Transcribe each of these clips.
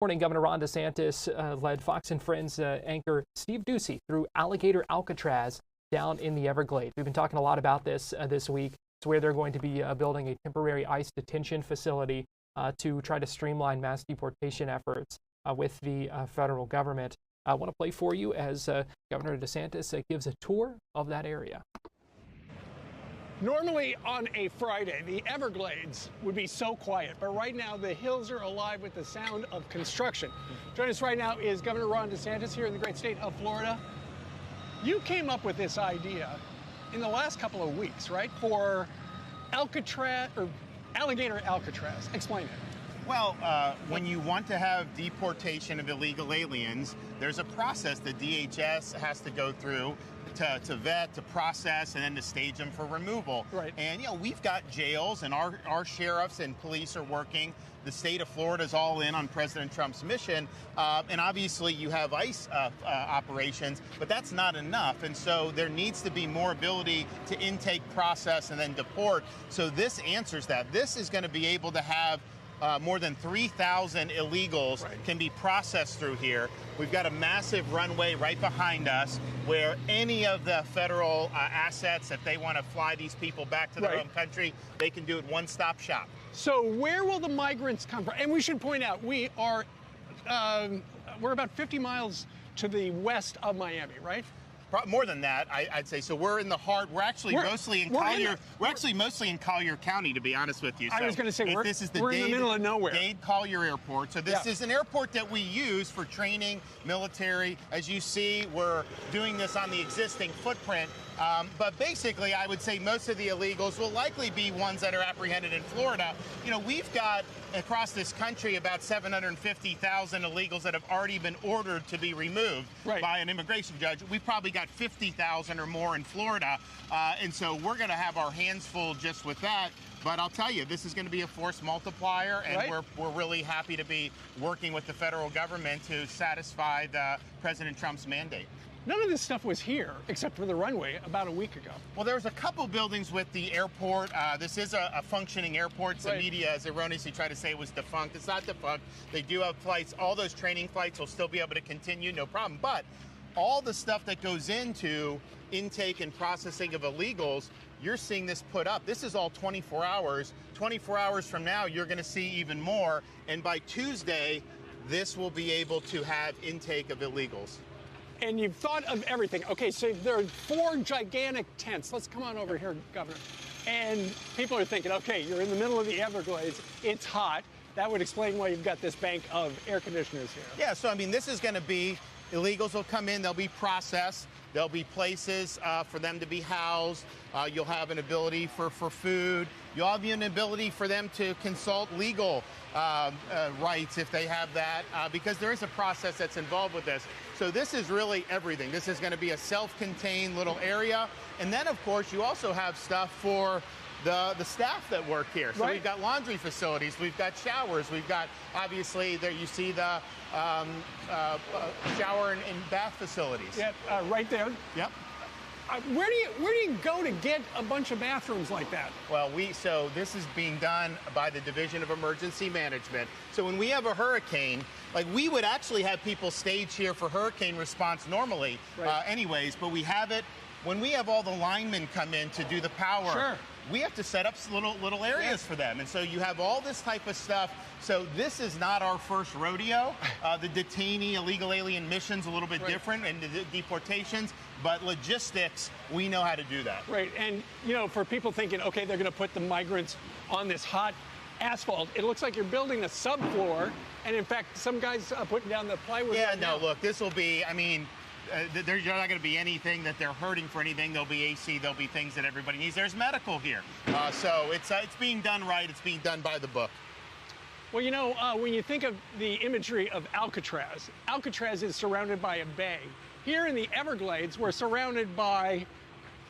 Morning, Governor Ron DeSantis led Fox and Friends anchor Steve Doocy through Alligator Alcatraz down in the Everglades. We've been talking a lot about this this week. It's where they're going to be building a temporary ICE detention facility to try to streamline mass deportation efforts with the federal government. I want to play for you as Governor DeSantis gives a tour of that area. Normally on a Friday, the Everglades would be so quiet, but right now the hills are alive with the sound of construction. Joining us right now is Governor Ron DeSantis here in the great state of Florida. You came up with this idea in the last couple of weeks, right, for Alcatraz, or Alligator Alcatraz. Explain it. Well, when you want to have deportation of illegal aliens, there's a process the DHS has to go through to vet, to process, and then to stage them for removal. Right. And, we've got jails, and our sheriffs and police are working. The state of Florida is all in on President Trump's mission. And obviously you have ICE operations, but that's not enough. And so there needs to be more ability to intake, process, and then deport. So this answers that. This is going to be able to have more than 3,000 illegals can be processed through here. We've got a massive runway right behind us where any of the federal assets, if they want to fly these people back to their own country, they can do it one-stop shop. So where will the migrants come from? And we should point out, we're about 50 miles to the west of Miami, right? More than that, I'd say. So we're in the heart. We're actually mostly in Collier. We're actually mostly in Collier County, to be honest with you. So I was going to say we're in the middle of nowhere. Dade Collier Airport. So this is an airport that we use for training, military. As you see, we're doing this on the existing footprint. But basically, I would say most of the illegals will likely be ones that are apprehended in Florida. We've got across this country about 750,000 illegals that have already been ordered to be removed by an immigration judge. We've probably got 50,000 or more in Florida. And so we're going to have our hands full just with that. But I'll tell you, this is going to be a force multiplier, and we're really happy to be working with the federal government to satisfy President Trump's mandate. None of this stuff was here, except for the runway, about a week ago. Well, there's a couple buildings with the airport. This is a functioning airport. The media has erroneously tried to say it was defunct. It's not defunct. They do have flights. All those training flights will still be able to continue, no problem. But all the stuff that goes into intake and processing of illegals, you're seeing this put up. This is all 24 hours. 24 hours from now, you're going to see even more. And by Tuesday, this will be able to have intake of illegals. And you've thought of everything. Okay, so there are 4 gigantic tents. Let's come on over here, Governor. And people are thinking, okay, you're in the middle of the Everglades. It's hot. That would explain why you've got this bank of air conditioners here. Yeah, so I mean, this is going to be, illegals will come in, they'll be processed. There'll be places for them to be housed. You'll have an ability for food. You'll have an ability for them to consult legal rights if they have that, because there is a process that's involved with this. So this is really everything. This is going to be a self-contained little area. And then, of course, you also have stuff for the staff that work here. So we've got laundry facilities, we've got showers, we've got, obviously, there you see the shower and bath facilities. Yeah, right there. Yep. Where do you go to get a bunch of bathrooms like that? Well, so this is being done by the Division of Emergency Management. So when we have a hurricane, like we would actually have people stage here for hurricane response normally anyways, but we have it when we have all the linemen come in to do the power. We have to set up little areas for them. And so you have all this type of stuff. So this is not our first rodeo. The detainee illegal alien mission's a little bit different, and the deportations, but logistics, we know how to do that. Right, and for people thinking, okay, they're going to put the migrants on this hot asphalt, it looks like you're building a subfloor, and in fact, some guys are putting down the plywood. Yeah, no, look, this will be, I mean, there's not going to be anything that they're hurting for anything. There'll be AC. There'll be things that everybody needs. There's medical here. So it's being done right. It's being done by the book. Well, when you think of the imagery of Alcatraz, Alcatraz is surrounded by a bay. Here in the Everglades, we're surrounded by,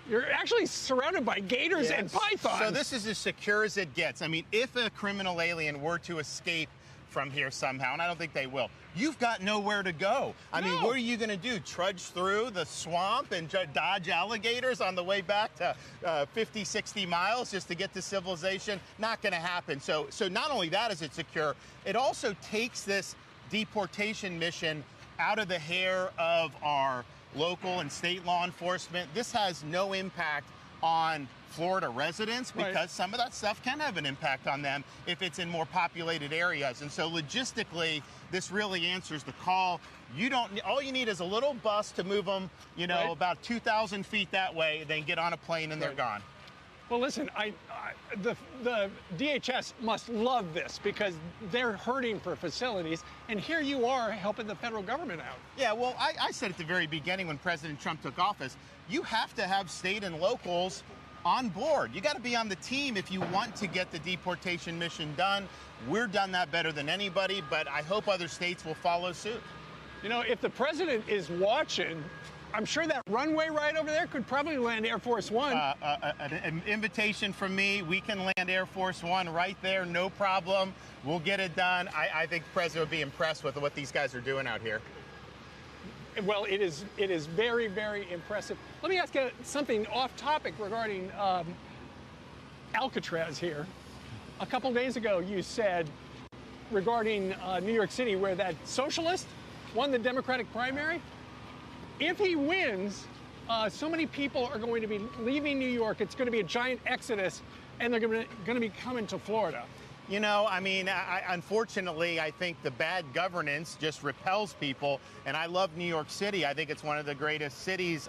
you're actually surrounded by gators and pythons. So this is as secure as it gets. I mean, if a criminal alien were to escape from here somehow, and I don't think they will, you've got nowhere to go. I mean, what are you going to do? Trudge through the swamp and dodge alligators on the way back to 50, 60 miles just to get to civilization? Not going to happen. So not only that is it secure, it also takes this deportation mission out of the hair of our local and state law enforcement. This has no impact on Florida residents because some of that stuff can have an impact on them if it's in more populated areas. And so logistically, this really answers the call. All you need is a little bus to move them, about 2,000 feet that way, then get on a plane and they're gone. Well, listen, the DHS must love this because they're hurting for facilities, and here you are helping the federal government out. Yeah, well, I said at the very beginning when President Trump took office, you have to have state and locals on board. You got to be on the team if you want to get the deportation mission done. We've done that better than anybody, but I hope other states will follow suit. If the president is watching, I'm sure that runway right over there could probably land Air Force One. An invitation from me. We can land Air Force One right there, no problem. We'll get it done. I think the president would be impressed with what these guys are doing out here. Well, it is very, very impressive. Let me ask you something off topic regarding Alcatraz here. A couple days ago, you said regarding New York City, where that socialist won the Democratic primary, if he wins, so many people are going to be leaving New York. It's going to be a giant exodus, and they're going to be coming to Florida. Unfortunately, I think the bad governance just repels people. And I love New York City. I think it's one of the greatest cities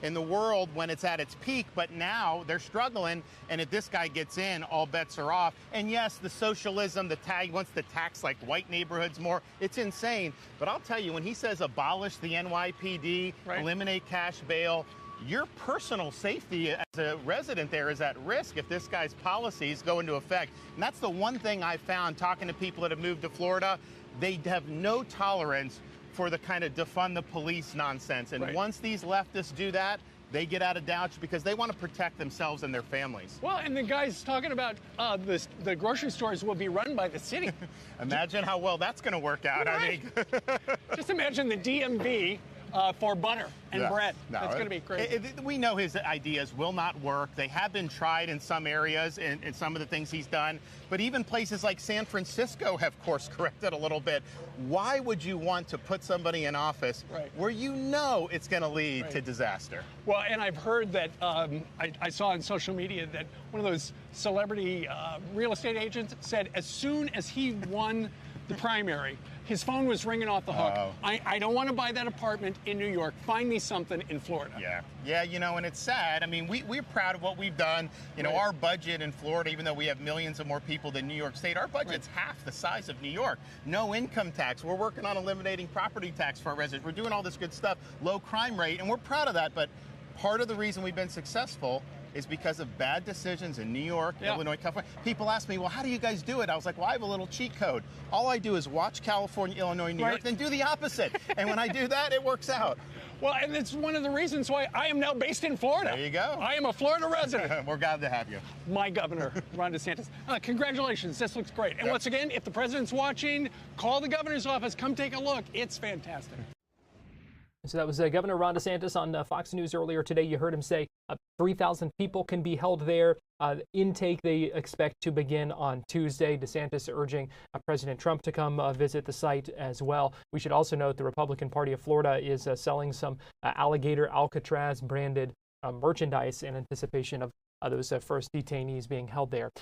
in the world when it's at its peak. But now they're struggling. And if this guy gets in, all bets are off. And yes, the socialism, he wants to tax like white neighborhoods more. It's insane. But I'll tell you, when he says abolish the NYPD, eliminate cash bail, your personal safety as a resident there is at risk if this guy's policies go into effect. And that's the one thing I found talking to people that have moved to Florida. They have no tolerance for the kind of defund the police nonsense. And once these leftists do that, they get out of dodge because they want to protect themselves and their families. Well, and the guy's talking about the grocery stores will be run by the city. Imagine how well that's going to work out. I mean, just imagine the DMV for butter and bread. No, that's going to be crazy. We know his ideas will not work. They have been tried in some areas and some of the things he's done. But even places like San Francisco have course corrected a little bit. Why would you want to put somebody in office where you know it's going to lead to disaster? Well, and I've heard that I saw on social media that one of those celebrity real estate agents said as soon as he won the primary, his phone was ringing off the hook. I don't want to buy that apartment in New York. Find me something in Florida. Yeah, and it's sad. I mean, we're proud of what we've done. Our budget in Florida, even though we have millions of more people than New York State, our budget's half the size of New York. No income tax. We're working on eliminating property tax for our residents. We're doing all this good stuff. Low crime rate, and we're proud of that. But part of the reason we've been successful is because of bad decisions in New York, Illinois, California. People ask me, well, how do you guys do it? I was like, well, I have a little cheat code. All I do is watch California, Illinois, New York, then do the opposite. And when I do that, it works out. Well, and it's one of the reasons why I am now based in Florida. There you go. I am a Florida resident. We're glad to have you. My governor, Ron DeSantis. Congratulations. This looks great. And once again, if the president's watching, call the governor's office. Come take a look. It's fantastic. So that was Governor Ron DeSantis on Fox News earlier today. You heard him say 3,000 people can be held there. Intake they expect to begin on Tuesday. DeSantis urging President Trump to come visit the site as well. We should also note the Republican Party of Florida is selling some Alligator Alcatraz branded merchandise in anticipation of those first detainees being held there.